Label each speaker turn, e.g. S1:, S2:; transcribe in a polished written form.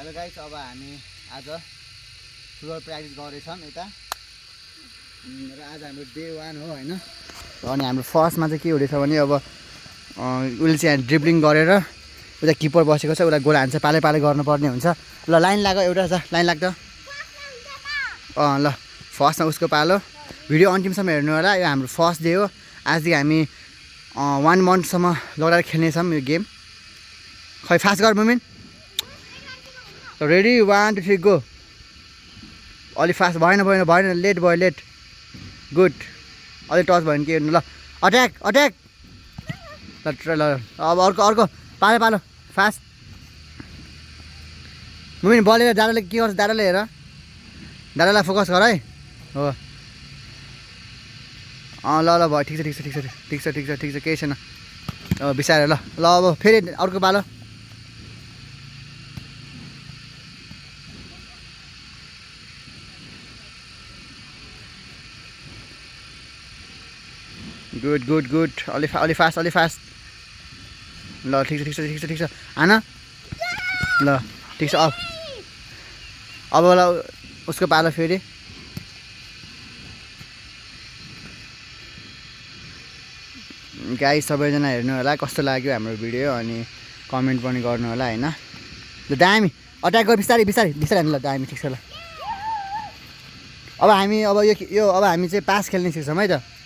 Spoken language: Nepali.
S1: हेलो गाइस, अब हामी आज फुटबल प्र्याक्टिस गर्दैछौँ यता र आज हाम्रो डे 1 हो हैन। अनि हाम्रो फर्स्टमा चाहिँ के हुँदैछ भने अब उसले चाहिँ ड्रिब्लिङ गरेर उता किपर बसेको छ, उसलाई गोल हान्छ, पालै पालै गर्नुपर्ने हुन्छ। ल लाइन लाग, एउटा छ लाइन लाग्छ। ल फर्स्टमा उसको पालो। भिडियो अन्तिमसम्म हेर्नु होला। यो हाम्रो फर्स्ट डे हो। आजदेखि हामी 1 मन्थसम्म लगाएर खेल्नेछौँ यो गेम। खै फास्ट गर मुमिन। Ready 1 2 3 go. अलि फास्ट भएन लेट भयो लेट। गुड। अलि टच भयो भने के ल अट्याक अट्याक। ल अब अर्को पालो पालो फास्ट। मुमिन बलेर दादाले के गर्छ, दादाले हेर, दादालाई फोकस गर है। हो ल ल भयो, ठिक छ केही छैन। बिसाएर ल अब फेरि अर्को पालो। गुड अलि फास्ट। ल ठिक छ हान। ल ठिक छ। अब ल उसको पालो फेरि। गाइस सबैजना हेर्नु होला कस्तो लाग्यो हाम्रो भिडियो, अनि कमेन्ट पनि गर्नु होला हैन। ल दामी अट्याक गर, बिस्तारै हान्नु। ल दामी ठिक छ। ल अब हामी चाहिँ पास खेल्ने सिक्छौँ है त।